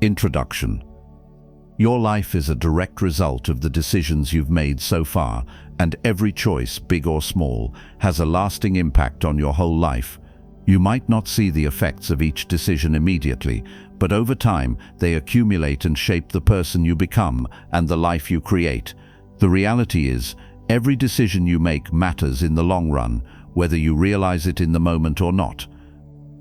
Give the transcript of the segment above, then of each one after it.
Introduction. Your life is a direct result of the decisions you've made so far, and every choice, big or small, has a lasting impact on your whole life. You might not see the effects of each decision immediately, but over time they accumulate and shape the person you become and the life you create. The reality is, every decision you make matters in the long run, whether you realize it in the moment or not.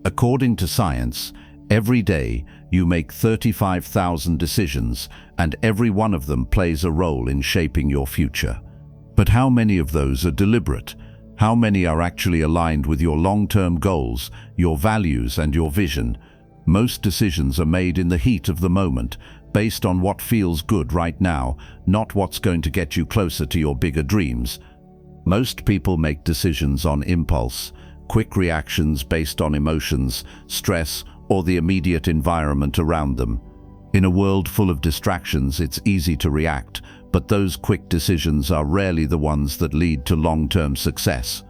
According to science, every day you make 35,000 decisions, and every one of them plays a role in shaping your future. But how many of those are deliberate? How many are actually aligned with your long-term goals, your values, and your vision? Most decisions are made in the heat of the moment, based on what feels good right now, not what's going to get you closer to your bigger dreams. Most people make decisions on impulse, quick reactions based on emotions, stress, or the immediate environment around them. In a world full of distractions, it's easy to react, but those quick decisions are rarely the ones that lead to long-term success.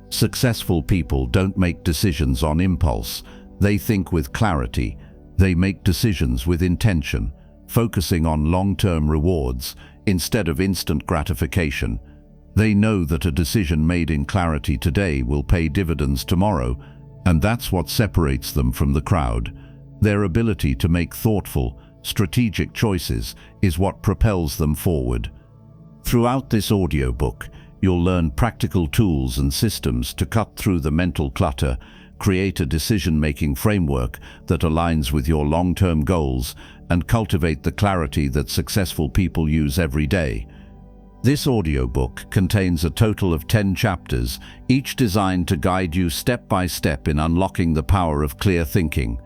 Successful people don't make decisions on impulse. They think with clarity. They make decisions with intention, focusing on long-term rewards instead of instant gratification. They know that a decision made in clarity today will pay dividends tomorrow, and that's what separates them from the crowd. Their ability to make thoughtful, strategic choices is what propels them forward. Throughout this audiobook, you'll learn practical tools and systems to cut through the mental clutter, create a decision-making framework that aligns with your long-term goals, and cultivate the clarity that successful people use every day. This audiobook contains a total of 10 chapters, each designed to guide you step by step in unlocking the power of clear thinking.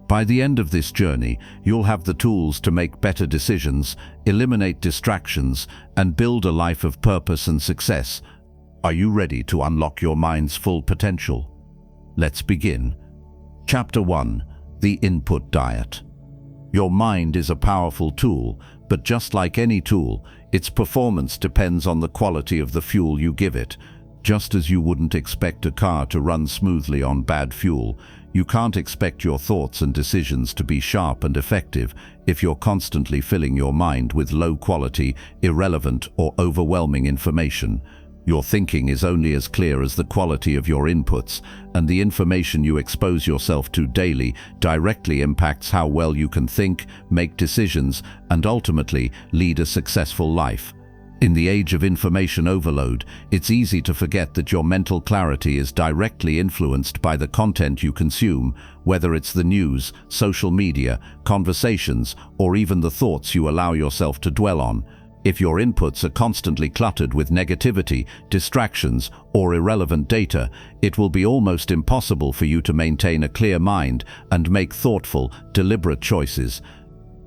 By the end of this journey, you'll have the tools to make better decisions, eliminate distractions, and build a life of purpose and success. Are you ready to unlock your mind's full potential? Let's begin. Chapter 1. The Input Diet. Your mind is a powerful tool, but just like any tool, its performance depends on the quality of the fuel you give it. Just as you wouldn't expect a car to run smoothly on bad fuel, you can't expect your thoughts and decisions to be sharp and effective if you're constantly filling your mind with low-quality, irrelevant, or overwhelming information. Your thinking is only as clear as the quality of your inputs, and the information you expose yourself to daily directly impacts how well you can think, make decisions, and ultimately lead a successful life. In the age of information overload, it's easy to forget that your mental clarity is directly influenced by the content you consume, whether it's the news, social media, conversations, or even the thoughts you allow yourself to dwell on. If your inputs are constantly cluttered with negativity, distractions, or irrelevant data, it will be almost impossible for you to maintain a clear mind and make thoughtful, deliberate choices.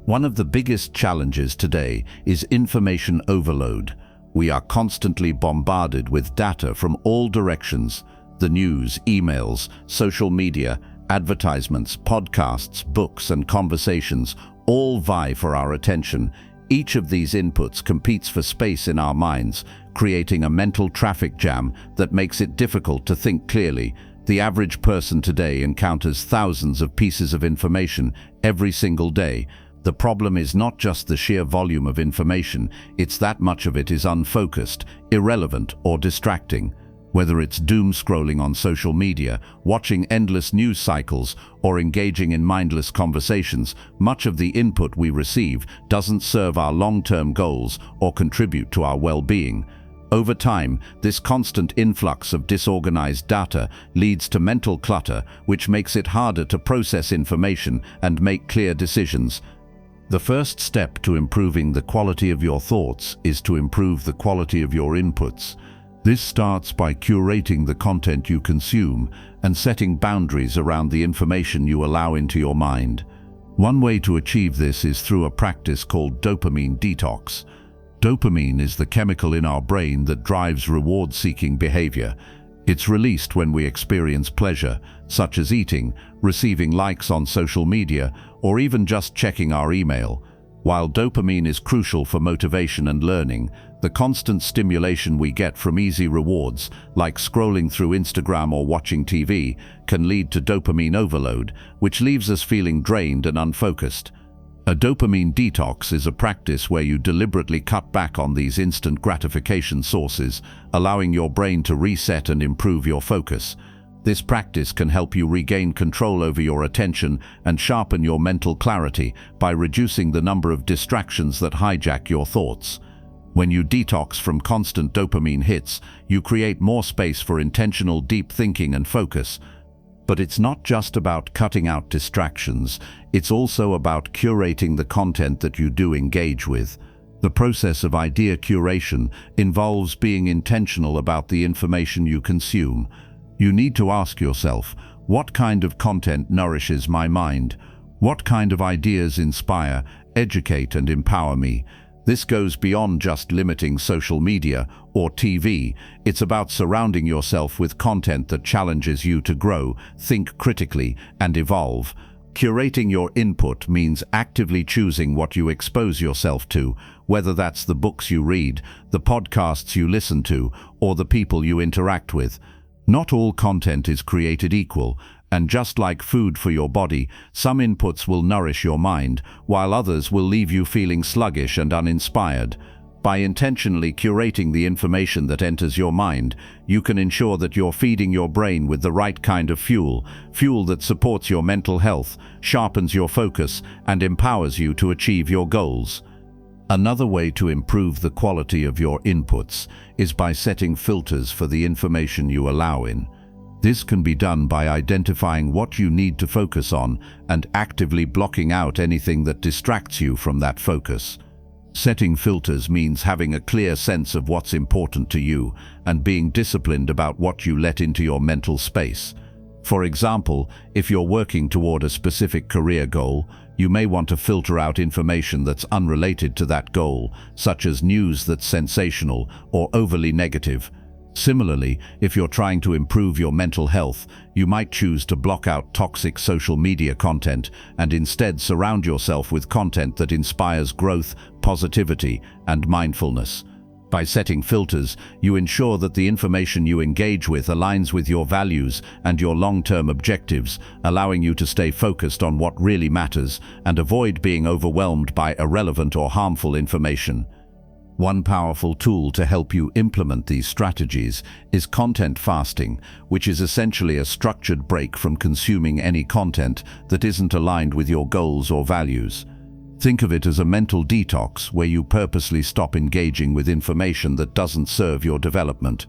One of the biggest challenges today is information overload. We are constantly bombarded with data from all directions: the news, emails, social media, advertisements, podcasts, books, and conversations all vie for our attention. Each of these inputs competes for space in our minds, creating a mental traffic jam that makes it difficult to think clearly. The average person today encounters thousands of pieces of information every single day. The problem is not just the sheer volume of information, it's that much of it is unfocused, irrelevant, or distracting. Whether it's doom scrolling on social media, watching endless news cycles, or engaging in mindless conversations, much of the input we receive doesn't serve our long-term goals or contribute to our well-being. Over time, this constant influx of disorganized data leads to mental clutter, which makes it harder to process information and make clear decisions. The first step to improving the quality of your thoughts is to improve the quality of your inputs. This starts by curating the content you consume and setting boundaries around the information you allow into your mind. One way to achieve this is through a practice called dopamine detox. Dopamine is the chemical in our brain that drives reward-seeking behavior. It's released when we experience pleasure, such as eating, receiving likes on social media, or even just checking our email. While dopamine is crucial for motivation and learning, the constant stimulation we get from easy rewards, like scrolling through Instagram or watching TV, can lead to dopamine overload, which leaves us feeling drained and unfocused. A dopamine detox is a practice where you deliberately cut back on these instant gratification sources, allowing your brain to reset and improve your focus. This practice can help you regain control over your attention and sharpen your mental clarity by reducing the number of distractions that hijack your thoughts. When you detox from constant dopamine hits, you create more space for intentional deep thinking and focus. But it's not just about cutting out distractions, it's also about curating the content that you do engage with. The process of idea curation involves being intentional about the information you consume. You need to ask yourself, what kind of content nourishes my mind? What kind of ideas inspire, educate, and empower me? This goes beyond just limiting social media or TV. It's about surrounding yourself with content that challenges you to grow, think critically, and evolve. Curating your input means actively choosing what you expose yourself to, whether that's the books you read, the podcasts you listen to, or the people you interact with. Not all content is created equal, and just like food for your body, some inputs will nourish your mind, while others will leave you feeling sluggish and uninspired. By intentionally curating the information that enters your mind, you can ensure that you're feeding your brain with the right kind of fuel that supports your mental health, sharpens your focus, and empowers you to achieve your goals. Another way to improve the quality of your inputs is by setting filters for the information you allow in. This can be done by identifying what you need to focus on and actively blocking out anything that distracts you from that focus. Setting filters means having a clear sense of what's important to you and being disciplined about what you let into your mental space. For example, if you're working toward a specific career goal, you may want to filter out information that's unrelated to that goal, such as news that's sensational or overly negative. Similarly, if you're trying to improve your mental health, you might choose to block out toxic social media content and instead surround yourself with content that inspires growth, positivity, and mindfulness. By setting filters, you ensure that the information you engage with aligns with your values and your long-term objectives, allowing you to stay focused on what really matters and avoid being overwhelmed by irrelevant or harmful information. One powerful tool to help you implement these strategies is content fasting, which is essentially a structured break from consuming any content that isn't aligned with your goals or values. Think of it as a mental detox where you purposely stop engaging with information that doesn't serve your development.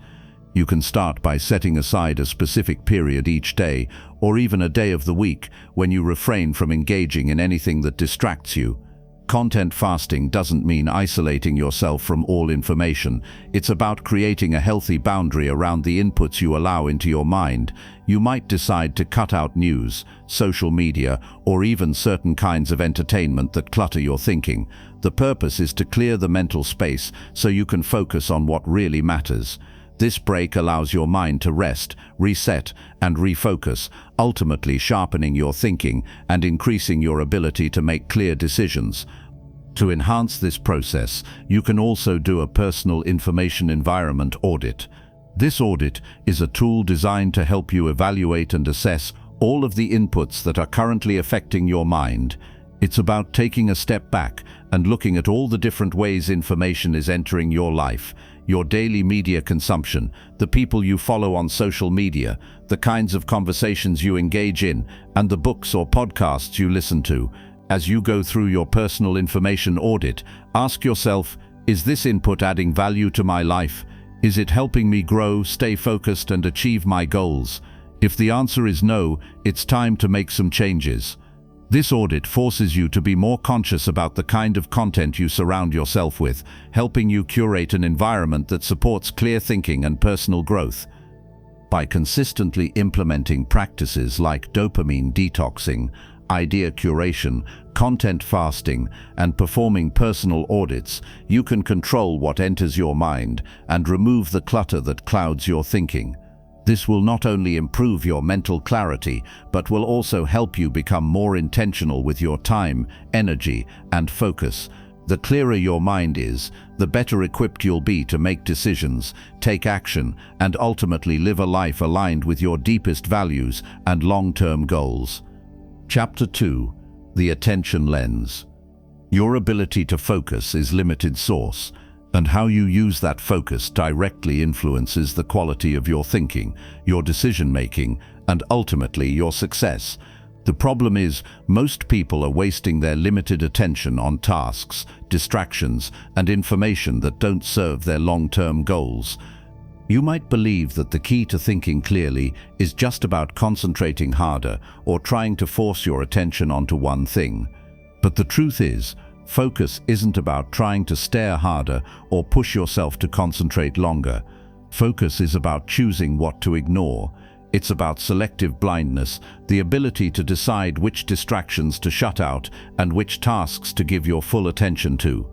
You can start by setting aside a specific period each day, or even a day of the week, when you refrain from engaging in anything that distracts you. Content fasting doesn't mean isolating yourself from all information. It's about creating a healthy boundary around the inputs you allow into your mind. You might decide to cut out news, social media, or even certain kinds of entertainment that clutter your thinking. The purpose is to clear the mental space so you can focus on what really matters. This break allows your mind to rest, reset, and refocus, ultimately sharpening your thinking and increasing your ability to make clear decisions. To enhance this process, you can also do a personal information environment audit. This audit is a tool designed to help you evaluate and assess all of the inputs that are currently affecting your mind. It's about taking a step back and looking at all the different ways information is entering your life, your daily media consumption, the people you follow on social media, the kinds of conversations you engage in, and the books or podcasts you listen to. As you go through your personal information audit, ask yourself, is this input adding value to my life? Is it helping me grow, stay focused, and achieve my goals? If the answer is no, it's time to make some changes. This audit forces you to be more conscious about the kind of content you surround yourself with, helping you curate an environment that supports clear thinking and personal growth. By consistently implementing practices like dopamine detoxing, idea curation, content fasting, and performing personal audits, you can control what enters your mind and remove the clutter that clouds your thinking. This will not only improve your mental clarity, but will also help you become more intentional with your time, energy, and focus. The clearer your mind is, the better equipped you'll be to make decisions, take action, and ultimately live a life aligned with your deepest values and long-term goals. Chapter 2: The Attention Lens. Your ability to focus is limited source, and how you use that focus directly influences the quality of your thinking, your decision-making, and ultimately your success. The problem is, most people are wasting their limited attention on tasks, distractions, and information that don't serve their long-term goals. You might believe that the key to thinking clearly is just about concentrating harder or trying to force your attention onto one thing. But the truth is, focus isn't about trying to stare harder or push yourself to concentrate longer. Focus is about choosing what to ignore. It's about selective blindness, the ability to decide which distractions to shut out and which tasks to give your full attention to.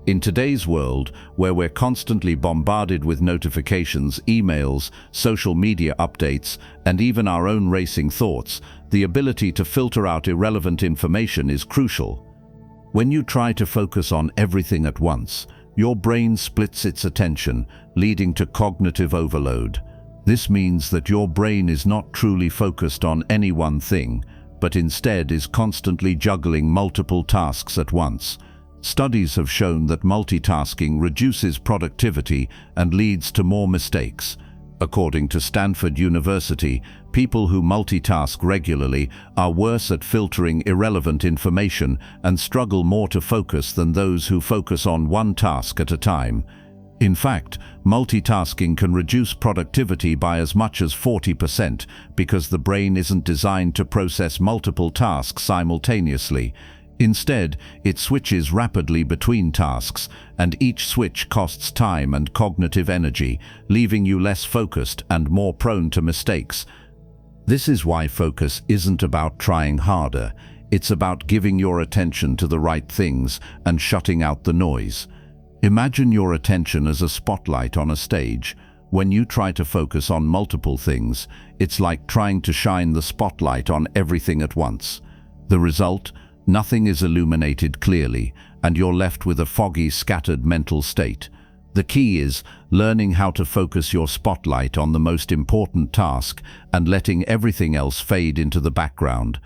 In today's world, where we're constantly bombarded with notifications, emails, social media updates, and even our own racing thoughts, the ability to filter out irrelevant information is crucial. When you try to focus on everything at once, your brain splits its attention, leading to cognitive overload. This means that your brain is not truly focused on any one thing, but instead is constantly juggling multiple tasks at once. Studies have shown that multitasking reduces productivity and leads to more mistakes. According to Stanford University, people who multitask regularly are worse at filtering irrelevant information and struggle more to focus than those who focus on one task at a time. In fact, multitasking can reduce productivity by as much as 40% because the brain isn't designed to process multiple tasks simultaneously. Instead, it switches rapidly between tasks, and each switch costs time and cognitive energy, leaving you less focused and more prone to mistakes. This is why focus isn't about trying harder. It's about giving your attention to the right things and shutting out the noise. Imagine your attention as a spotlight on a stage. When you try to focus on multiple things, it's like trying to shine the spotlight on everything at once. The result? Nothing is illuminated clearly, and you're left with a foggy, scattered mental state. The key is learning how to focus your spotlight on the most important task and letting everything else fade into the background.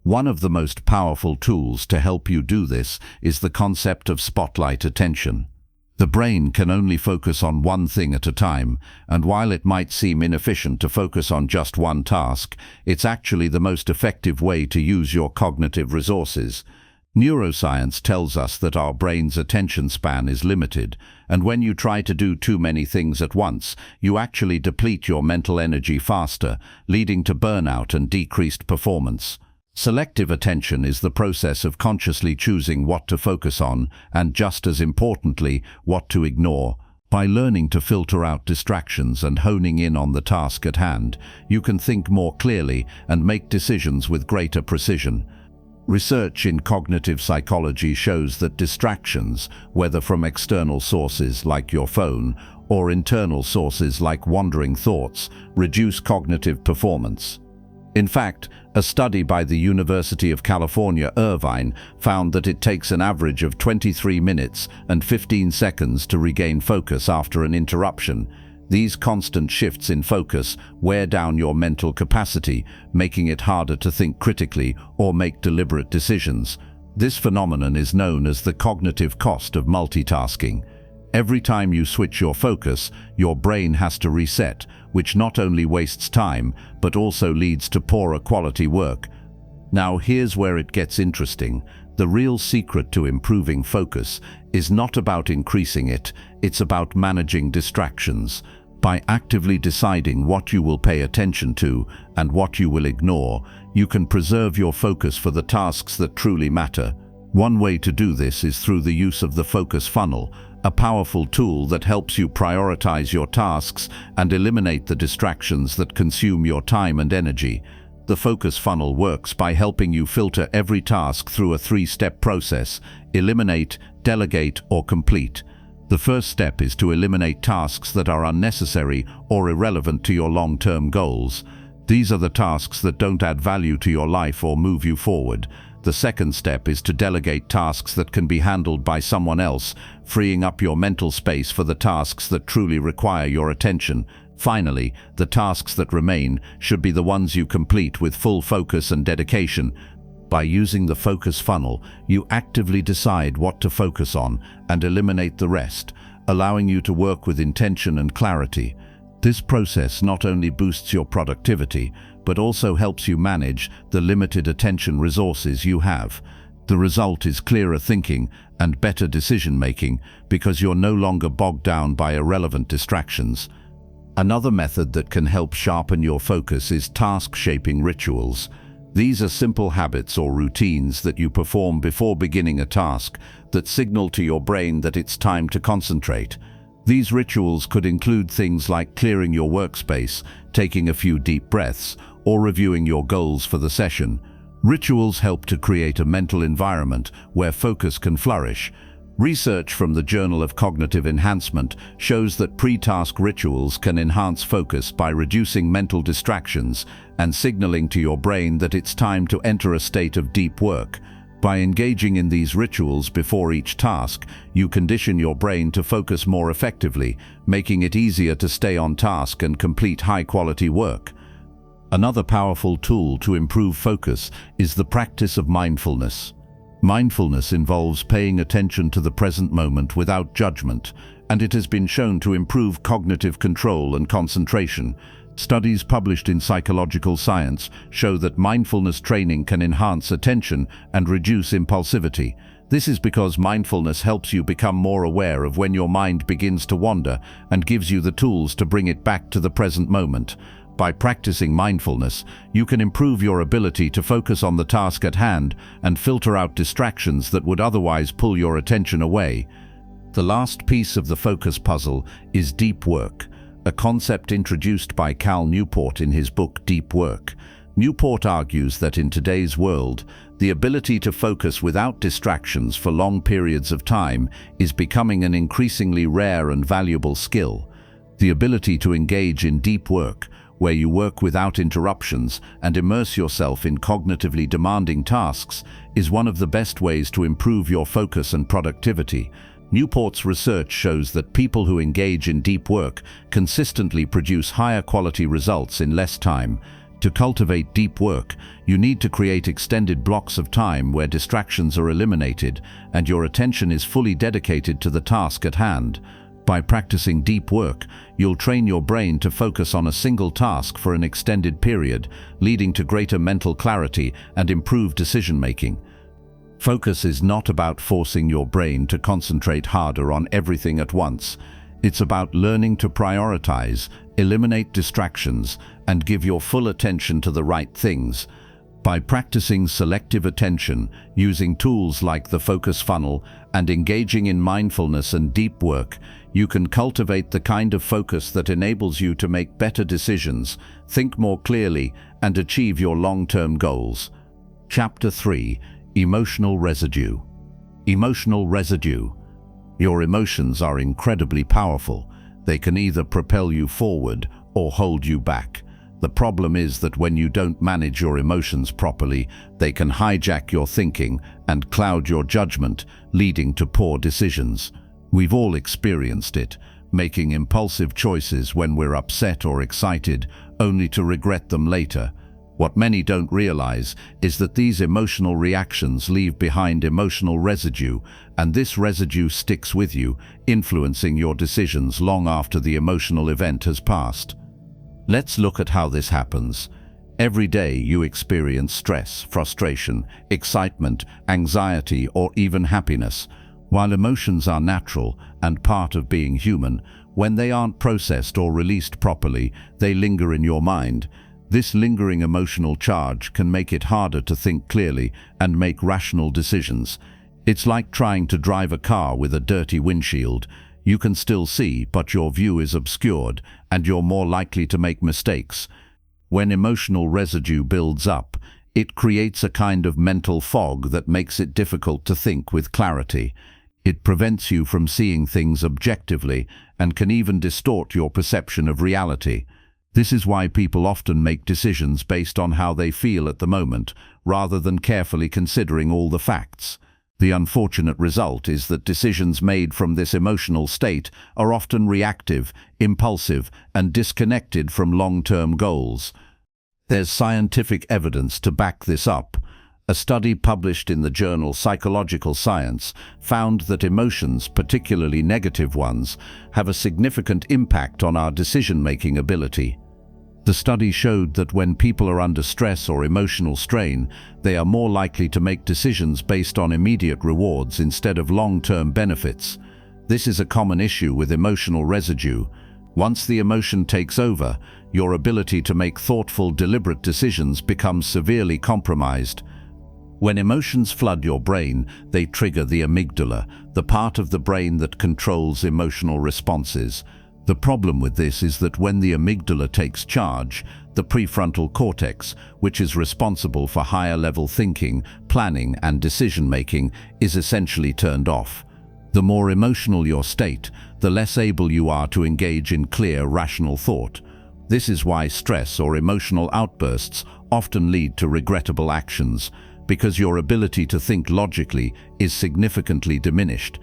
One of the most powerful tools to help you do this is the concept of spotlight attention. The brain can only focus on one thing at a time, and while it might seem inefficient to focus on just one task, it's actually the most effective way to use your cognitive resources. Neuroscience tells us that our brain's attention span is limited, and when you try to do too many things at once, you actually deplete your mental energy faster, leading to burnout and decreased performance. Selective attention is the process of consciously choosing what to focus on and, just as importantly, what to ignore. By learning to filter out distractions and honing in on the task at hand, you can think more clearly and make decisions with greater precision. Research in cognitive psychology shows that distractions, whether from external sources like your phone or internal sources like wandering thoughts, reduce cognitive performance. In fact, a study by the University of California, Irvine, found that it takes an average of 23 minutes and 15 seconds to regain focus after an interruption. These constant shifts in focus wear down your mental capacity, making it harder to think critically or make deliberate decisions. This phenomenon is known as the cognitive cost of multitasking. Every time you switch your focus, your brain has to reset, which not only wastes time, but also leads to poorer quality work. Now here's where it gets interesting. The real secret to improving focus is not about increasing it, it's about managing distractions. By actively deciding what you will pay attention to and what you will ignore, you can preserve your focus for the tasks that truly matter. One way to do this is through the use of the focus funnel, a powerful tool that helps you prioritize your tasks and eliminate the distractions that consume your time and energy. The focus funnel works by helping you filter every task through a three-step process: eliminate, delegate, or complete. The first step is to eliminate tasks that are unnecessary or irrelevant to your long-term goals. These are the tasks that don't add value to your life or move you forward. The second step is to delegate tasks that can be handled by someone else, freeing up your mental space for the tasks that truly require your attention. Finally, the tasks that remain should be the ones you complete with full focus and dedication. By using the focus funnel, you actively decide what to focus on and eliminate the rest, allowing you to work with intention and clarity. This process not only boosts your productivity, but also helps you manage the limited attention resources you have. The result is clearer thinking and better decision-making because you're no longer bogged down by irrelevant distractions. Another method that can help sharpen your focus is task-shaping rituals. These are simple habits or routines that you perform before beginning a task that signal to your brain that it's time to concentrate. These rituals could include things like clearing your workspace, taking a few deep breaths, or reviewing your goals for the session. Rituals help to create a mental environment where focus can flourish. Research from the Journal of Cognitive Enhancement shows that pre-task rituals can enhance focus by reducing mental distractions and signaling to your brain that it's time to enter a state of deep work. By engaging in these rituals before each task, you condition your brain to focus more effectively, making it easier to stay on task and complete high-quality work. Another powerful tool to improve focus is the practice of mindfulness. Mindfulness involves paying attention to the present moment without judgment, and it has been shown to improve cognitive control and concentration. Studies published in Psychological Science show that mindfulness training can enhance attention and reduce impulsivity. This is because mindfulness helps you become more aware of when your mind begins to wander and gives you the tools to bring it back to the present moment. By practicing mindfulness, you can improve your ability to focus on the task at hand and filter out distractions that would otherwise pull your attention away. The last piece of the focus puzzle is deep work, a concept introduced by Cal Newport in his book Deep Work. Newport argues that in today's world, the ability to focus without distractions for long periods of time is becoming an increasingly rare and valuable skill. The ability to engage in deep work, where you work without interruptions and immerse yourself in cognitively demanding tasks, is one of the best ways to improve your focus and productivity. Newport's research shows that people who engage in deep work consistently produce higher quality results in less time. To cultivate deep work, you need to create extended blocks of time where distractions are eliminated and your attention is fully dedicated to the task at hand. By practicing deep work, you'll train your brain to focus on a single task for an extended period, leading to greater mental clarity and improved decision-making. Focus is not about forcing your brain to concentrate harder on everything at once. It's about learning to prioritize, eliminate distractions, and give your full attention to the right things. By practicing selective attention, using tools like the focus funnel, and engaging in mindfulness and deep work, you can cultivate the kind of focus that enables you to make better decisions, think more clearly, and achieve your long-term goals. Chapter 3: Emotional Residue. Emotional residue. Your emotions are incredibly powerful. They can either propel you forward or hold you back. The problem is that when you don't manage your emotions properly, they can hijack your thinking and cloud your judgment, leading to poor decisions. We've all experienced it, making impulsive choices when we're upset or excited, only to regret them later. What many don't realize is that these emotional reactions leave behind emotional residue, and this residue sticks with you, influencing your decisions long after the emotional event has passed. Let's look at how this happens. Every day you experience stress, frustration, excitement, anxiety, or even happiness. While emotions are natural and part of being human, when they aren't processed or released properly, they linger in your mind. This lingering emotional charge can make it harder to think clearly and make rational decisions. It's like trying to drive a car with a dirty windshield. You can still see, but your view is obscured, and you're more likely to make mistakes. When emotional residue builds up, it creates a kind of mental fog that makes it difficult to think with clarity. It prevents you from seeing things objectively and can even distort your perception of reality. This is why people often make decisions based on how they feel at the moment, rather than carefully considering all the facts. The unfortunate result is that decisions made from this emotional state are often reactive, impulsive, and disconnected from long-term goals. There's scientific evidence to back this up. A study published in the journal Psychological Science found that emotions, particularly negative ones, have a significant impact on our decision-making ability. The study showed that when people are under stress or emotional strain, they are more likely to make decisions based on immediate rewards instead of long-term benefits. This is a common issue with emotional residue. Once the emotion takes over, your ability to make thoughtful, deliberate decisions becomes severely compromised. When emotions flood your brain, they trigger the amygdala, the part of the brain that controls emotional responses. The problem with this is that when the amygdala takes charge, the prefrontal cortex, which is responsible for higher-level thinking, planning, and decision-making, is essentially turned off. The more emotional your state, the less able you are to engage in clear, rational thought. This is why stress or emotional outbursts often lead to regrettable actions, because your ability to think logically is significantly diminished.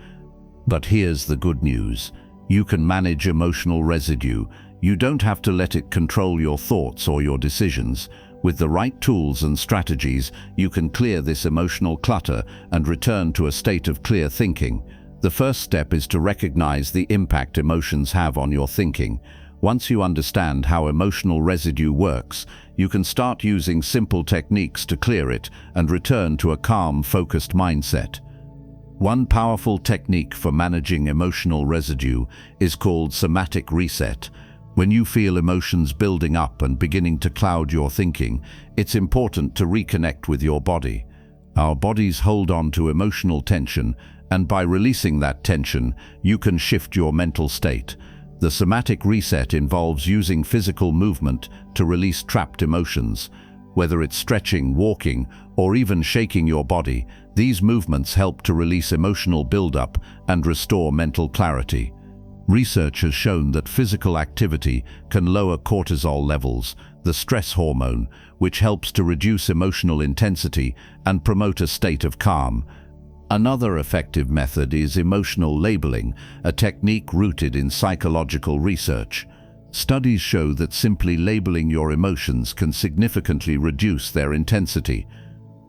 But here's the good news. You can manage emotional residue. You don't have to let it control your thoughts or your decisions. With the right tools and strategies, you can clear this emotional clutter and return to a state of clear thinking. The first step is to recognize the impact emotions have on your thinking. Once you understand how emotional residue works, you can start using simple techniques to clear it and return to a calm, focused mindset. One powerful technique for managing emotional residue is called somatic reset. When you feel emotions building up and beginning to cloud your thinking, it's important to reconnect with your body. Our bodies hold on to emotional tension, and by releasing that tension, you can shift your mental state. The somatic reset involves using physical movement to release trapped emotions. Whether it's stretching, walking, or even shaking your body, these movements help to release emotional buildup and restore mental clarity. Research has shown that physical activity can lower cortisol levels, the stress hormone, which helps to reduce emotional intensity and promote a state of calm. Another effective method is emotional labeling, a technique rooted in psychological research. Studies show that simply labeling your emotions can significantly reduce their intensity.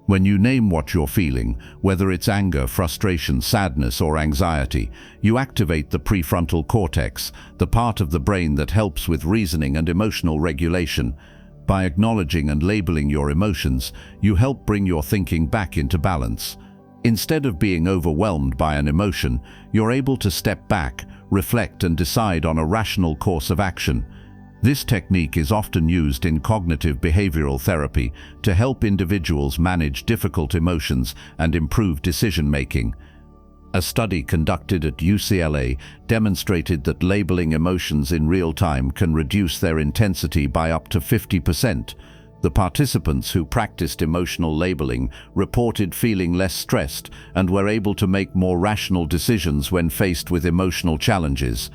When you name what you're feeling, whether it's anger, frustration, sadness, or anxiety, you activate the prefrontal cortex, the part of the brain that helps with reasoning and emotional regulation. By acknowledging and labeling your emotions, you help bring your thinking back into balance. Instead of being overwhelmed by an emotion, you're able to step back, reflect, and decide on a rational course of action. This technique is often used in cognitive behavioral therapy to help individuals manage difficult emotions and improve decision-making. A study conducted at UCLA demonstrated that labeling emotions in real time can reduce their intensity by up to 50%. The participants who practiced emotional labeling reported feeling less stressed and were able to make more rational decisions when faced with emotional challenges.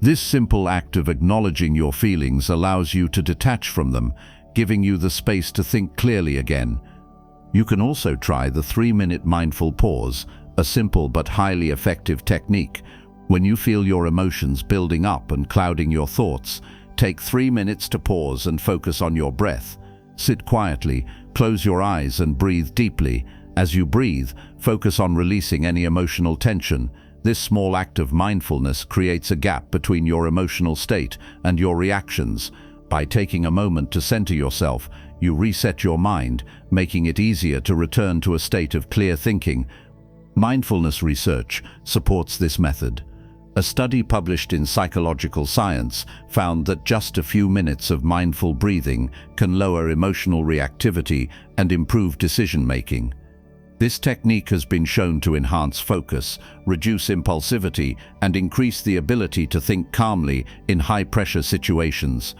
This simple act of acknowledging your feelings allows you to detach from them, giving you the space to think clearly again. You can also try the 3-minute mindful pause, a simple but highly effective technique. When you feel your emotions building up and clouding your thoughts, take 3 minutes to pause and focus on your breath. Sit quietly, close your eyes and breathe deeply. As you breathe, focus on releasing any emotional tension. This small act of mindfulness creates a gap between your emotional state and your reactions. By taking a moment to center yourself, you reset your mind, making it easier to return to a state of clear thinking. Mindfulness research supports this method. A study published in Psychological Science found that just a few minutes of mindful breathing can lower emotional reactivity and improve decision-making. This technique has been shown to enhance focus, reduce impulsivity, and increase the ability to think calmly in high-pressure situations.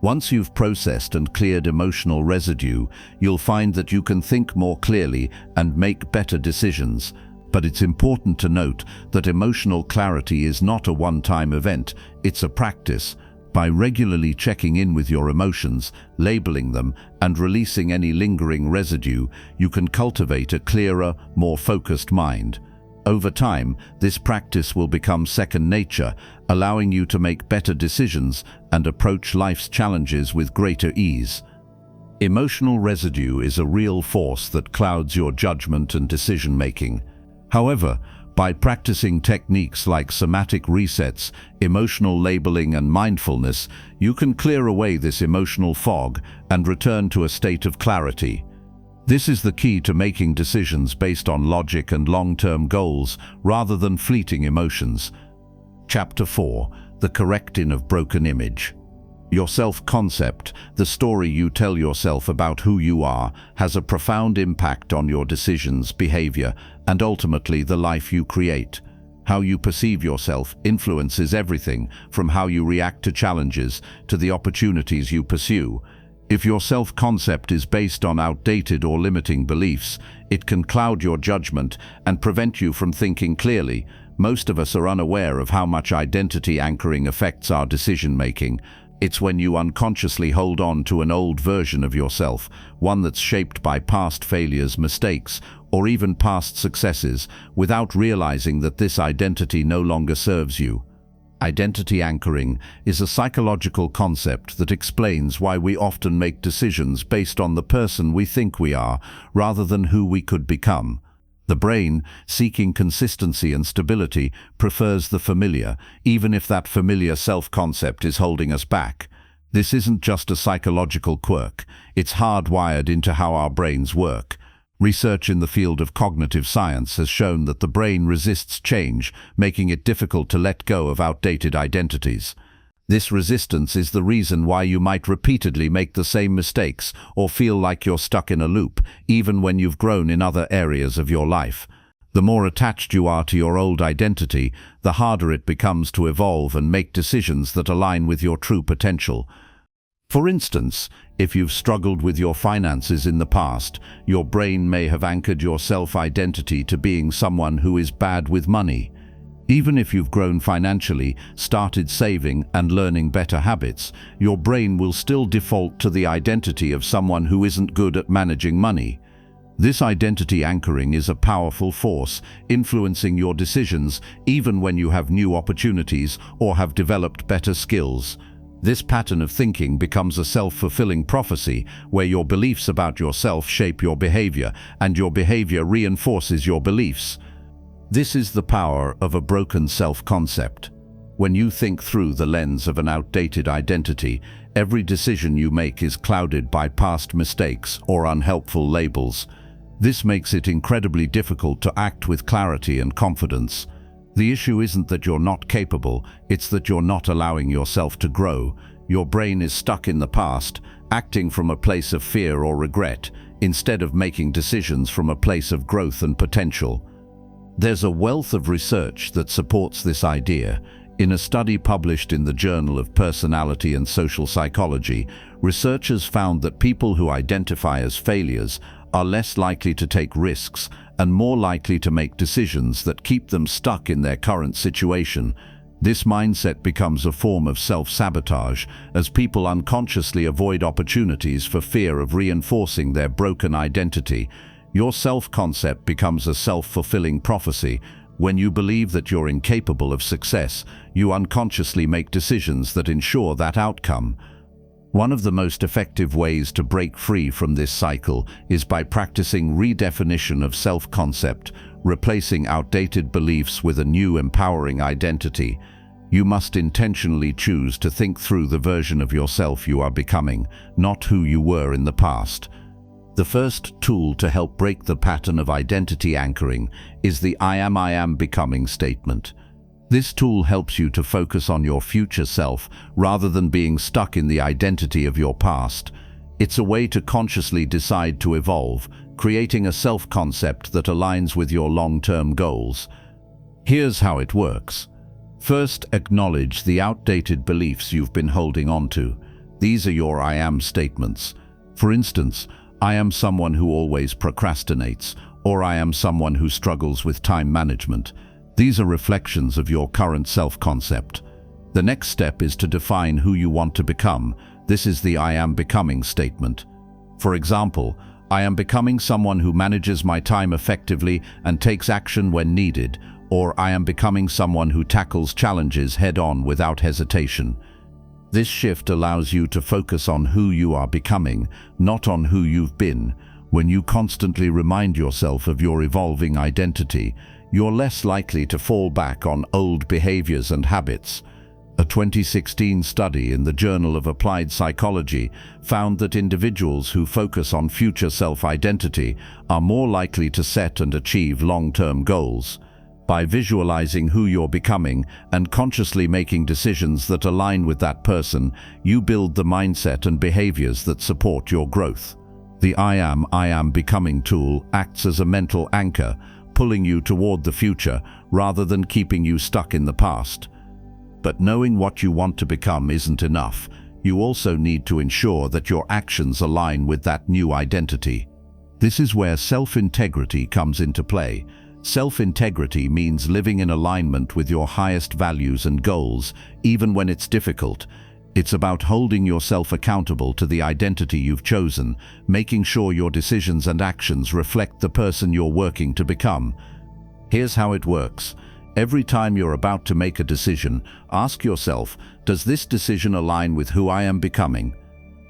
Once you've processed and cleared emotional residue, you'll find that you can think more clearly and make better decisions. But it's important to note that emotional clarity is not a one-time event, it's a practice. By regularly checking in with your emotions, labeling them, and releasing any lingering residue, you can cultivate a clearer, more focused mind. Over time, this practice will become second nature, allowing you to make better decisions and approach life's challenges with greater ease. Emotional residue is a real force that clouds your judgment and decision-making. However, by practicing techniques like somatic resets, emotional labeling, and mindfulness, you can clear away this emotional fog and return to a state of clarity. This is the key to making decisions based on logic and long-term goals rather than fleeting emotions. Chapter 4: The Correcting of Broken Image. Your self-concept, the story you tell yourself about who you are, has a profound impact on your decisions, behavior, and ultimately the life you create. How you perceive yourself influences everything from how you react to challenges to the opportunities you pursue. If your self-concept is based on outdated or limiting beliefs, it can cloud your judgment and prevent you from thinking clearly. Most of us are unaware of how much identity anchoring affects our decision-making. It's when you unconsciously hold on to an old version of yourself, one that's shaped by past failures, mistakes, or even past successes, without realizing that this identity no longer serves you. Identity anchoring is a psychological concept that explains why we often make decisions based on the person we think we are, rather than who we could become. The brain, seeking consistency and stability, prefers the familiar, even if that familiar self-concept is holding us back. This isn't just a psychological quirk, it's hardwired into how our brains work. Research in the field of cognitive science has shown that the brain resists change, making it difficult to let go of outdated identities. This resistance is the reason why you might repeatedly make the same mistakes or feel like you're stuck in a loop, even when you've grown in other areas of your life. The more attached you are to your old identity, the harder it becomes to evolve and make decisions that align with your true potential. For instance, if you've struggled with your finances in the past, your brain may have anchored your self-identity to being someone who is bad with money. Even if you've grown financially, started saving, and learning better habits, your brain will still default to the identity of someone who isn't good at managing money. This identity anchoring is a powerful force, influencing your decisions even when you have new opportunities or have developed better skills. This pattern of thinking becomes a self-fulfilling prophecy, where your beliefs about yourself shape your behavior, and your behavior reinforces your beliefs. This is the power of a broken self-concept. When you think through the lens of an outdated identity, every decision you make is clouded by past mistakes or unhelpful labels. This makes it incredibly difficult to act with clarity and confidence. The issue isn't that you're not capable, it's that you're not allowing yourself to grow. Your brain is stuck in the past, acting from a place of fear or regret, instead of making decisions from a place of growth and potential. There's a wealth of research that supports this idea. In a study published in the Journal of Personality and Social Psychology, researchers found that people who identify as failures are less likely to take risks and more likely to make decisions that keep them stuck in their current situation. This mindset becomes a form of self-sabotage, as people unconsciously avoid opportunities for fear of reinforcing their broken identity. Your self-concept becomes a self-fulfilling prophecy. When you believe that you're incapable of success, you unconsciously make decisions that ensure that outcome. One of the most effective ways to break free from this cycle is by practicing redefinition of self-concept, replacing outdated beliefs with a new empowering identity. You must intentionally choose to think through the version of yourself you are becoming, not who you were in the past. The first tool to help break the pattern of identity anchoring is the I am becoming statement. This tool helps you to focus on your future self rather than being stuck in the identity of your past. It's a way to consciously decide to evolve, creating a self-concept that aligns with your long-term goals. Here's how it works. First, acknowledge the outdated beliefs you've been holding on to. These are your I am statements. For instance, I am someone who always procrastinates, or I am someone who struggles with time management. These are reflections of your current self-concept. The next step is to define who you want to become. This is the I am becoming statement. For example, I am becoming someone who manages my time effectively and takes action when needed, or I am becoming someone who tackles challenges head-on without hesitation. This shift allows you to focus on who you are becoming, not on who you've been. When you constantly remind yourself of your evolving identity, you're less likely to fall back on old behaviors and habits. A 2016 study in the Journal of Applied Psychology found that individuals who focus on future self-identity are more likely to set and achieve long-term goals. By visualizing who you're becoming and consciously making decisions that align with that person, you build the mindset and behaviors that support your growth. The I am becoming tool acts as a mental anchor, pulling you toward the future rather than keeping you stuck in the past. But knowing what you want to become isn't enough. You also need to ensure that your actions align with that new identity. This is where self-integrity comes into play. Self-integrity means living in alignment with your highest values and goals, even when it's difficult. It's about holding yourself accountable to the identity you've chosen, making sure your decisions and actions reflect the person you're working to become. Here's how it works. Every time you're about to make a decision, ask yourself, does this decision align with who I am becoming?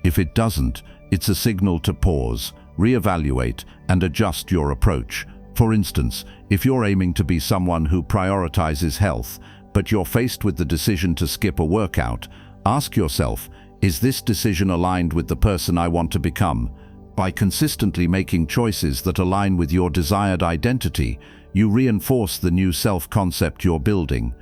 If it doesn't, it's a signal to pause, reevaluate, and adjust your approach. For instance, if you're aiming to be someone who prioritizes health, but you're faced with the decision to skip a workout, ask yourself, is this decision aligned with the person I want to become? By consistently making choices that align with your desired identity, you reinforce the new self-concept you're building.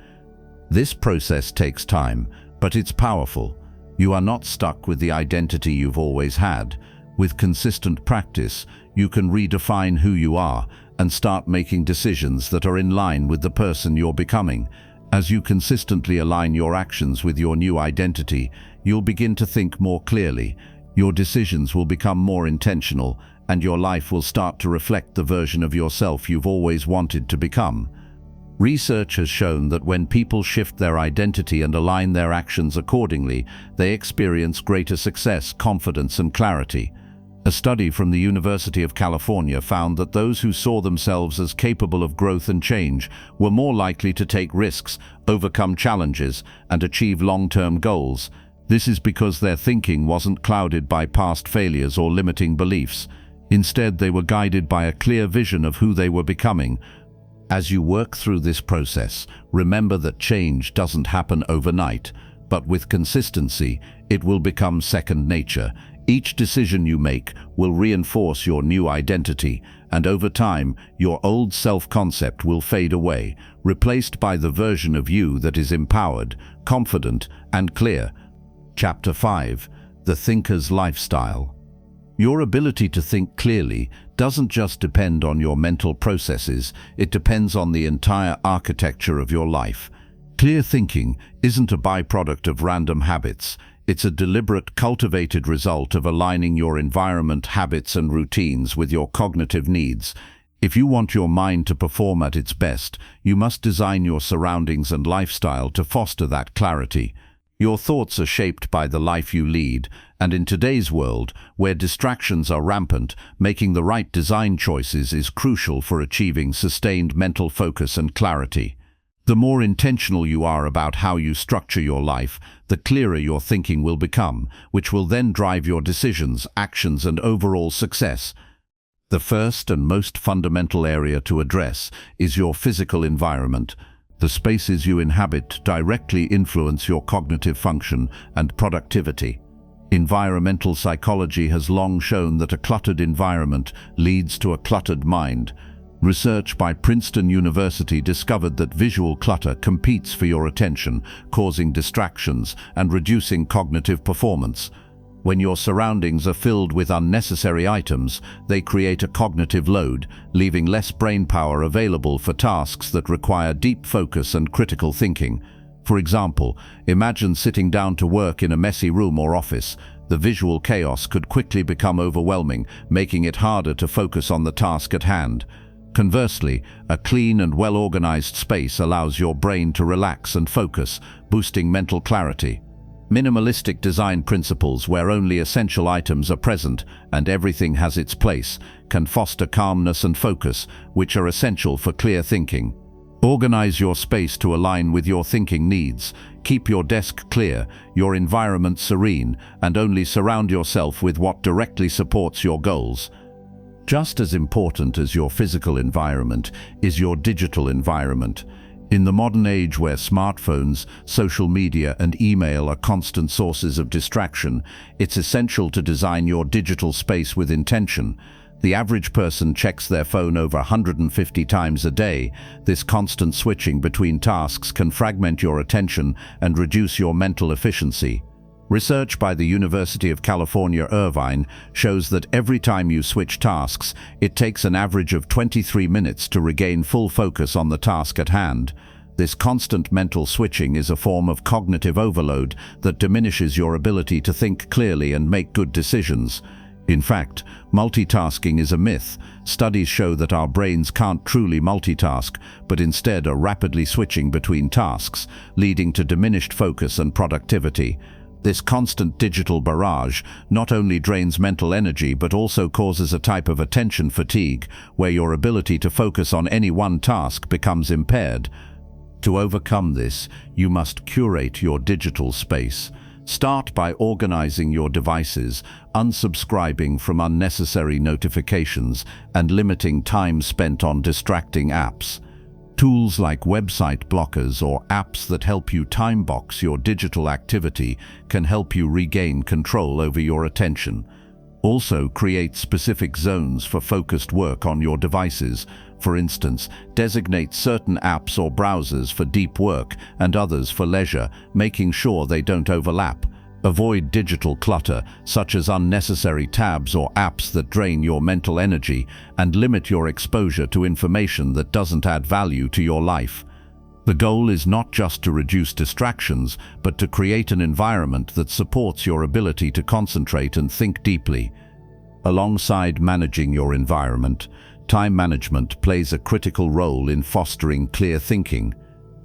This process takes time, but it's powerful. You are not stuck with the identity you've always had. With consistent practice, you can redefine who you are and start making decisions that are in line with the person you're becoming. As you consistently align your actions with your new identity, you'll begin to think more clearly. Your decisions will become more intentional, and your life will start to reflect the version of yourself you've always wanted to become. Research has shown that when people shift their identity and align their actions accordingly, they experience greater success, confidence, and clarity. A study from the University of California found that those who saw themselves as capable of growth and change were more likely to take risks, overcome challenges, and achieve long-term goals. This is because their thinking wasn't clouded by past failures or limiting beliefs. Instead, they were guided by a clear vision of who they were becoming. As you work through this process, remember that change doesn't happen overnight, but with consistency, it will become second nature. Each decision you make will reinforce your new identity, and over time, your old self-concept will fade away, replaced by the version of you that is empowered, confident, and clear. Chapter 5: The Thinker's Lifestyle. Your ability to think clearly doesn't just depend on your mental processes, it depends on the entire architecture of your life. Clear thinking isn't a byproduct of random habits. It's a deliberate, cultivated result of aligning your environment, habits, and routines with your cognitive needs. If you want your mind to perform at its best, you must design your surroundings and lifestyle to foster that clarity. Your thoughts are shaped by the life you lead, and in today's world, where distractions are rampant, making the right design choices is crucial for achieving sustained mental focus and clarity. The more intentional you are about how you structure your life, the clearer your thinking will become, which will then drive your decisions, actions, and overall success. The first and most fundamental area to address is your physical environment. The spaces you inhabit directly influence your cognitive function and productivity. Environmental psychology has long shown that a cluttered environment leads to a cluttered mind. Research by Princeton University discovered that visual clutter competes for your attention, causing distractions and reducing cognitive performance. When your surroundings are filled with unnecessary items, they create a cognitive load, leaving less brain power available for tasks that require deep focus and critical thinking. For example, imagine sitting down to work in a messy room or office. The visual chaos could quickly become overwhelming, making it harder to focus on the task at hand. Conversely, a clean and well-organized space allows your brain to relax and focus, boosting mental clarity. Minimalistic design principles, where only essential items are present and everything has its place, can foster calmness and focus, which are essential for clear thinking. Organize your space to align with your thinking needs. Keep your desk clear, your environment serene, and only surround yourself with what directly supports your goals. Just as important as your physical environment is your digital environment. In the modern age where smartphones, social media, and email are constant sources of distraction, it's essential to design your digital space with intention. The average person checks their phone over 150 times a day. This constant switching between tasks can fragment your attention and reduce your mental efficiency. Research by the University of California, Irvine shows that every time you switch tasks, it takes an average of 23 minutes to regain full focus on the task at hand. This constant mental switching is a form of cognitive overload that diminishes your ability to think clearly and make good decisions. In fact, multitasking is a myth. Studies show that our brains can't truly multitask, but instead are rapidly switching between tasks, leading to diminished focus and productivity. This constant digital barrage not only drains mental energy but also causes a type of attention fatigue, where your ability to focus on any one task becomes impaired. To overcome this, you must curate your digital space. Start by organizing your devices, unsubscribing from unnecessary notifications, and limiting time spent on distracting apps. Tools like website blockers or apps that help you time-box your digital activity can help you regain control over your attention. Also, create specific zones for focused work on your devices. For instance, designate certain apps or browsers for deep work and others for leisure, making sure they don't overlap. Avoid digital clutter, such as unnecessary tabs or apps that drain your mental energy, and limit your exposure to information that doesn't add value to your life. The goal is not just to reduce distractions, but to create an environment that supports your ability to concentrate and think deeply. Alongside managing your environment, time management plays a critical role in fostering clear thinking.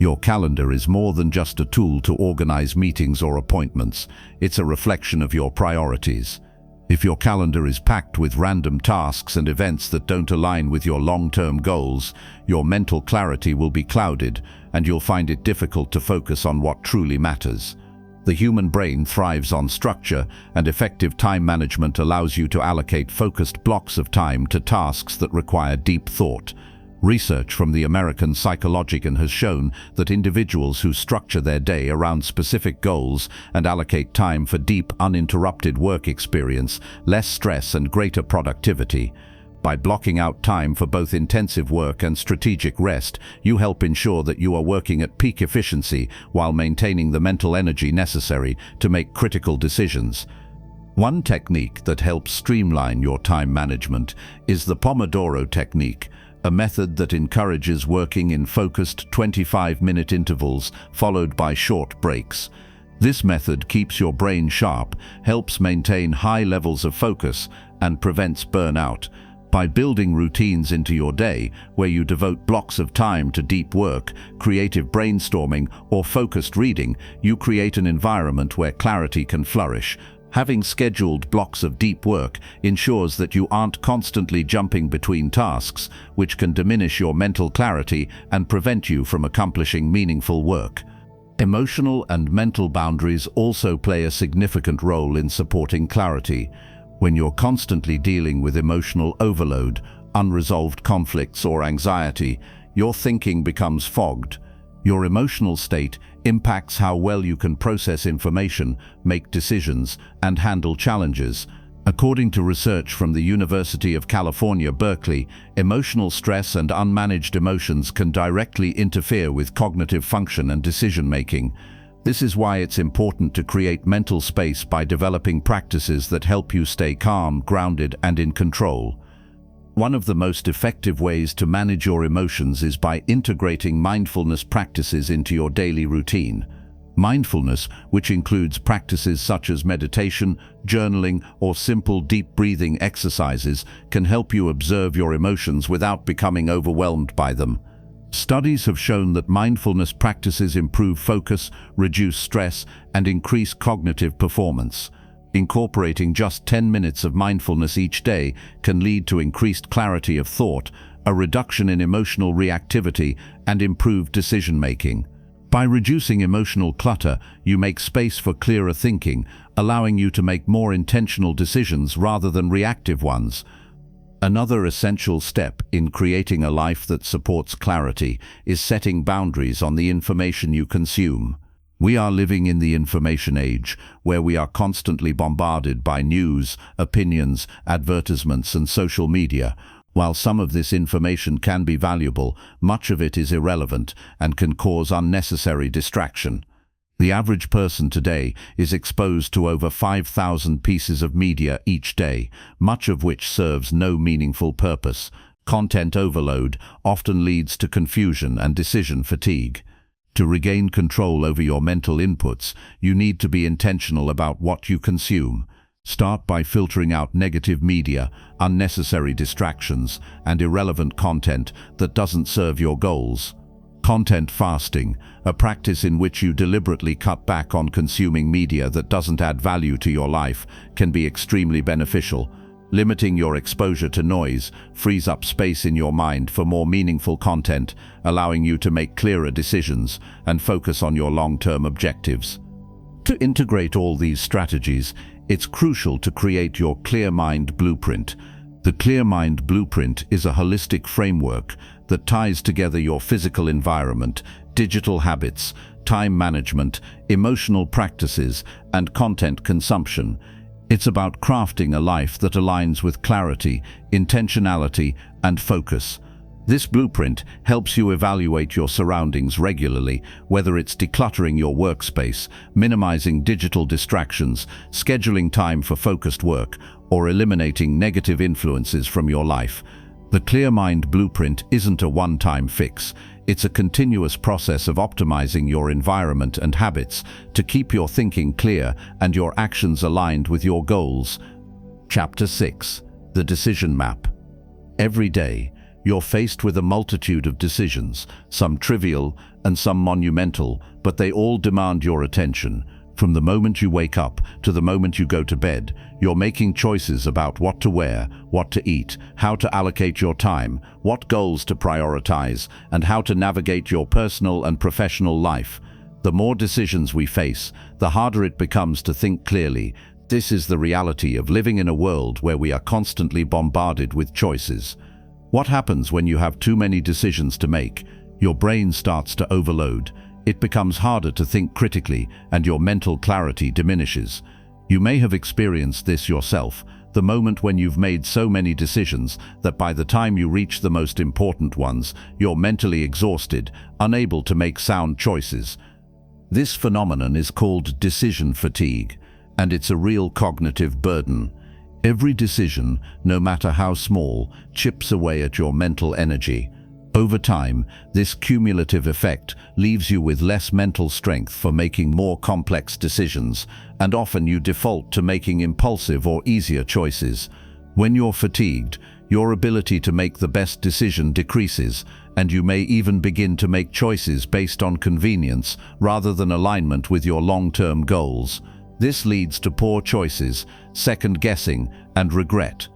Your calendar is more than just a tool to organize meetings or appointments. It's a reflection of your priorities. If your calendar is packed with random tasks and events that don't align with your long-term goals, your mental clarity will be clouded, and you'll find it difficult to focus on what truly matters. The human brain thrives on structure, and effective time management allows you to allocate focused blocks of time to tasks that require deep thought. Research from the American Psychological has shown that individuals who structure their day around specific goals and allocate time for deep, uninterrupted work experience less stress and greater productivity. By blocking out time for both intensive work and strategic rest, you help ensure that you are working at peak efficiency while maintaining the mental energy necessary to make critical decisions. One technique that helps streamline your time management is the Pomodoro technique, a method that encourages working in focused 25-minute intervals followed by short breaks. This method keeps your brain sharp, helps maintain high levels of focus, and prevents burnout. By building routines into your day, where you devote blocks of time to deep work, creative brainstorming, or focused reading, you create an environment where clarity can flourish. Having scheduled blocks of deep work ensures that you aren't constantly jumping between tasks, which can diminish your mental clarity and prevent you from accomplishing meaningful work. Emotional and mental boundaries also play a significant role in supporting clarity. When you're constantly dealing with emotional overload, unresolved conflicts, or anxiety, your thinking becomes fogged. Your emotional state impacts how well you can process information, make decisions, and handle challenges. According to research from the University of California, Berkeley, emotional stress and unmanaged emotions can directly interfere with cognitive function and decision-making. This is why it's important to create mental space by developing practices that help you stay calm, grounded, and in control. One of the most effective ways to manage your emotions is by integrating mindfulness practices into your daily routine. Mindfulness, which includes practices such as meditation, journaling, or simple deep breathing exercises, can help you observe your emotions without becoming overwhelmed by them. Studies have shown that mindfulness practices improve focus, reduce stress, and increase cognitive performance. Incorporating just 10 minutes of mindfulness each day can lead to increased clarity of thought, a reduction in emotional reactivity, and improved decision-making. By reducing emotional clutter, you make space for clearer thinking, allowing you to make more intentional decisions rather than reactive ones. Another essential step in creating a life that supports clarity is setting boundaries on the information you consume. We are living in the information age, where we are constantly bombarded by news, opinions, advertisements, and social media. While some of this information can be valuable, much of it is irrelevant and can cause unnecessary distraction. The average person today is exposed to over 5,000 pieces of media each day, much of which serves no meaningful purpose. Content overload often leads to confusion and decision fatigue. To regain control over your mental inputs, you need to be intentional about what you consume. Start by filtering out negative media, unnecessary distractions, and irrelevant content that doesn't serve your goals. Content fasting, a practice in which you deliberately cut back on consuming media that doesn't add value to your life, can be extremely beneficial. Limiting your exposure to noise frees up space in your mind for more meaningful content, allowing you to make clearer decisions and focus on your long-term objectives. To integrate all these strategies, it's crucial to create your Clear Mind Blueprint. The Clear Mind Blueprint is a holistic framework that ties together your physical environment, digital habits, time management, emotional practices, and content consumption. It's about crafting a life that aligns with clarity, intentionality, and focus. This blueprint helps you evaluate your surroundings regularly, whether it's decluttering your workspace, minimizing digital distractions, scheduling time for focused work, or eliminating negative influences from your life. The Clear Mind Blueprint isn't a one-time fix. It's a continuous process of optimizing your environment and habits to keep your thinking clear and your actions aligned with your goals. Chapter 6. The Decision Map. Every day, you're faced with a multitude of decisions, some trivial and some monumental, but they all demand your attention. From the moment you wake up to the moment you go to bed, you're making choices about what to wear, what to eat, how to allocate your time, what goals to prioritize, and how to navigate your personal and professional life. The more decisions we face, the harder it becomes to think clearly. This is the reality of living in a world where we are constantly bombarded with choices. What happens when you have too many decisions to make? Your brain starts to overload. It becomes harder to think critically, and your mental clarity diminishes. You may have experienced this yourself, the moment when you've made so many decisions that by the time you reach the most important ones, you're mentally exhausted, unable to make sound choices. This phenomenon is called decision fatigue, and it's a real cognitive burden. Every decision, no matter how small, chips away at your mental energy. Over time, this cumulative effect leaves you with less mental strength for making more complex decisions, and often you default to making impulsive or easier choices. When you're fatigued, your ability to make the best decision decreases, and you may even begin to make choices based on convenience rather than alignment with your long-term goals. This leads to poor choices, second-guessing, and regret.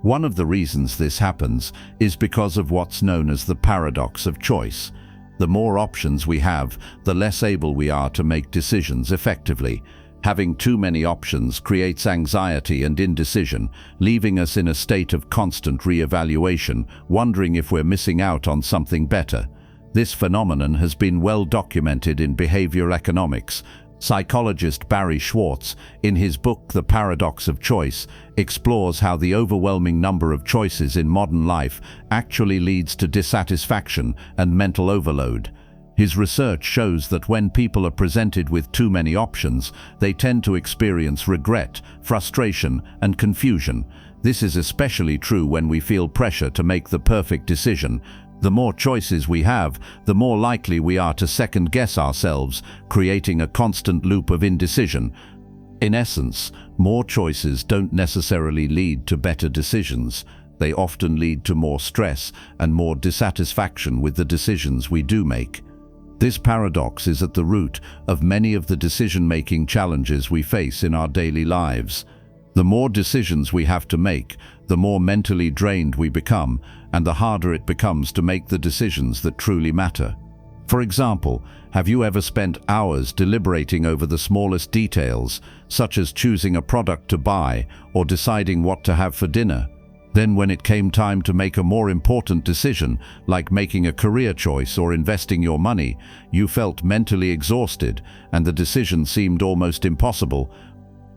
One of the reasons this happens is because of what's known as the paradox of choice. The more options we have, the less able we are to make decisions effectively. Having too many options creates anxiety and indecision, leaving us in a state of constant re-evaluation, wondering if we're missing out on something better. This phenomenon has been well documented in behavioral economics. Psychologist Barry Schwartz, in his book The Paradox of Choice, explores how the overwhelming number of choices in modern life actually leads to dissatisfaction and mental overload. His research shows that when people are presented with too many options, they tend to experience regret, frustration, and confusion. This is especially true when we feel pressure to make the perfect decision. The more choices we have, the more likely we are to second-guess ourselves, creating a constant loop of indecision. In essence, more choices don't necessarily lead to better decisions. They often lead to more stress and more dissatisfaction with the decisions we do make. This paradox is at the root of many of the decision-making challenges we face in our daily lives. The more decisions we have to make, the more mentally drained we become, and the harder it becomes to make the decisions that truly matter. For example, have you ever spent hours deliberating over the smallest details, such as choosing a product to buy or deciding what to have for dinner? Then when it came time to make a more important decision, like making a career choice or investing your money, you felt mentally exhausted and the decision seemed almost impossible.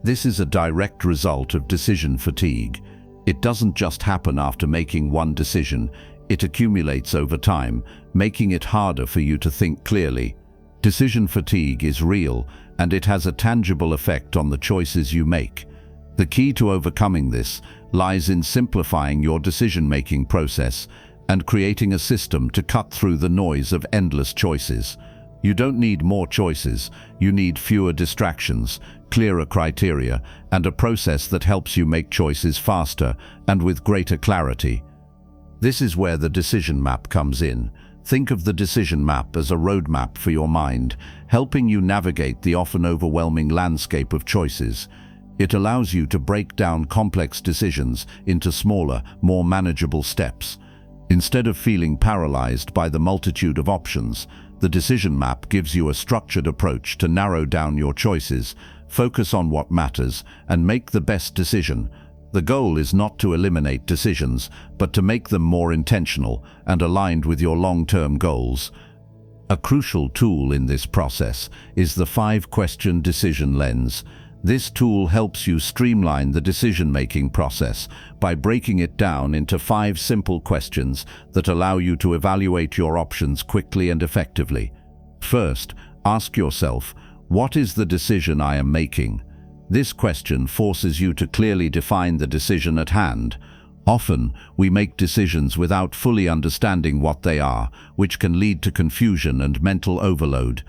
This is a direct result of decision fatigue. It doesn't just happen after making one decision, it accumulates over time, making it harder for you to think clearly. Decision fatigue is real, and it has a tangible effect on the choices you make. The key to overcoming this lies in simplifying your decision-making process and creating a system to cut through the noise of endless choices. You don't need more choices, you need fewer distractions, clearer criteria, and a process that helps you make choices faster and with greater clarity. This is where the decision map comes in. Think of the decision map as a roadmap for your mind, helping you navigate the often overwhelming landscape of choices. It allows you to break down complex decisions into smaller, more manageable steps. Instead of feeling paralyzed by the multitude of options, the decision map gives you a structured approach to narrow down your choices, focus on what matters, and make the best decision. The goal is not to eliminate decisions, but to make them more intentional and aligned with your long-term goals. A crucial tool in this process is the 5-question decision lens. This tool helps you streamline the decision-making process by breaking it down into 5 simple questions that allow you to evaluate your options quickly and effectively. First, ask yourself, what is the decision I am making? This question forces you to clearly define the decision at hand. Often, we make decisions without fully understanding what they are, which can lead to confusion and mental overload.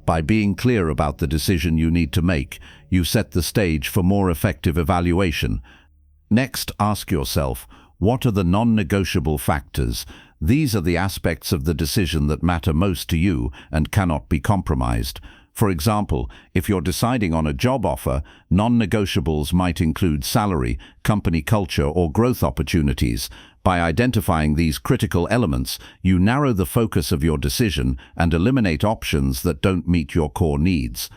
By being clear about the decision you need to make, you set the stage for more effective evaluation. Next, ask yourself, what are the non-negotiable factors? These are the aspects of the decision that matter most to you and cannot be compromised. For example, if you're deciding on a job offer, non-negotiables might include salary, company culture, or growth opportunities. By identifying these critical elements, you narrow the focus of your decision and eliminate options that don't meet your core needs.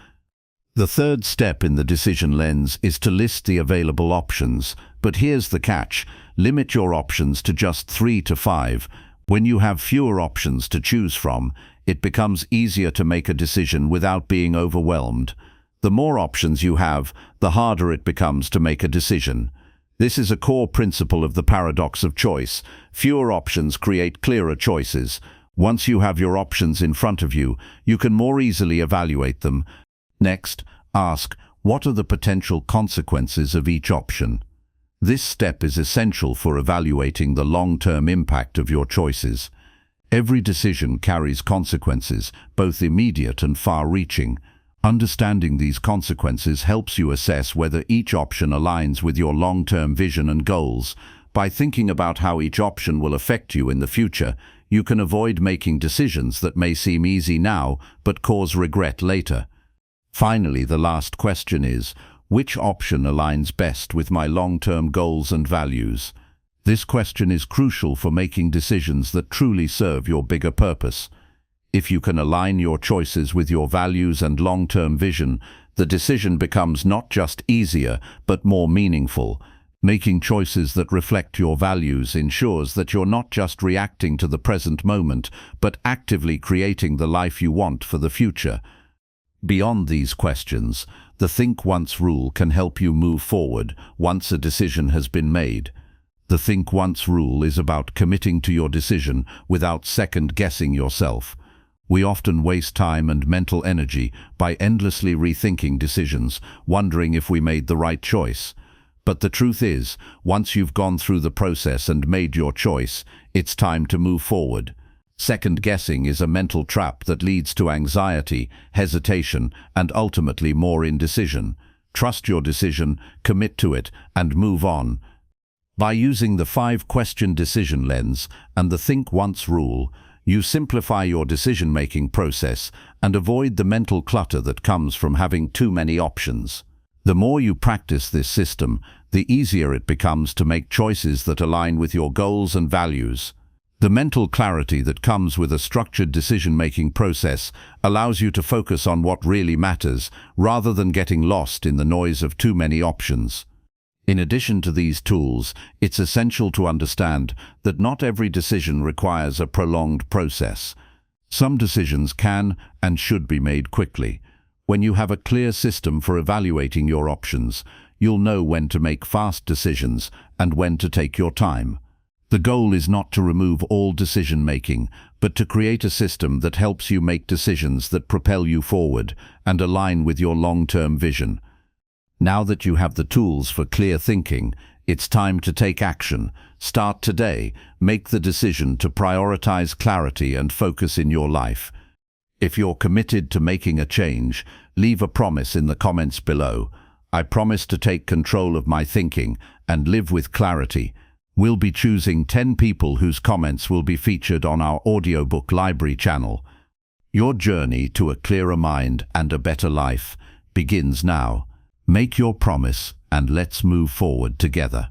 The third step in the decision lens is to list the available options. But here's the catch: limit your options to just 3 to 5. When you have fewer options to choose from, it becomes easier to make a decision without being overwhelmed. The more options you have, the harder it becomes to make a decision. This is a core principle of the paradox of choice. Fewer options create clearer choices. Once you have your options in front of you, you can more easily evaluate them. Next, ask, what are the potential consequences of each option? This step is essential for evaluating the long-term impact of your choices. Every decision carries consequences, both immediate and far-reaching. Understanding these consequences helps you assess whether each option aligns with your long-term vision and goals. By thinking about how each option will affect you in the future, you can avoid making decisions that may seem easy now but cause regret later. Finally, the last question is, which option aligns best with my long-term goals and values? This question is crucial for making decisions that truly serve your bigger purpose. If you can align your choices with your values and long-term vision, the decision becomes not just easier, but more meaningful. Making choices that reflect your values ensures that you're not just reacting to the present moment, but actively creating the life you want for the future. Beyond these questions, the Think Once rule can help you move forward once a decision has been made. The Think Once rule is about committing to your decision without second-guessing yourself. We often waste time and mental energy by endlessly rethinking decisions, wondering if we made the right choice. But the truth is, once you've gone through the process and made your choice, it's time to move forward. Second-guessing is a mental trap that leads to anxiety, hesitation, and ultimately more indecision. Trust your decision, commit to it, and move on. By using the 5-question decision lens and the Think Once rule, you simplify your decision-making process and avoid the mental clutter that comes from having too many options. The more you practice this system, the easier it becomes to make choices that align with your goals and values. The mental clarity that comes with a structured decision-making process allows you to focus on what really matters, rather than getting lost in the noise of too many options. In addition to these tools, it's essential to understand that not every decision requires a prolonged process. Some decisions can and should be made quickly. When you have a clear system for evaluating your options, you'll know when to make fast decisions and when to take your time. The goal is not to remove all decision-making, but to create a system that helps you make decisions that propel you forward and align with your long-term vision. Now that you have the tools for clear thinking, it's time to take action. Start today. Make the decision to prioritize clarity and focus in your life. If you're committed to making a change, leave a promise in the comments below. I promise to take control of my thinking and live with clarity. We'll be choosing 10 people whose comments will be featured on our audiobook library channel. Your journey to a clearer mind and a better life begins now. Make your promise and let's move forward together.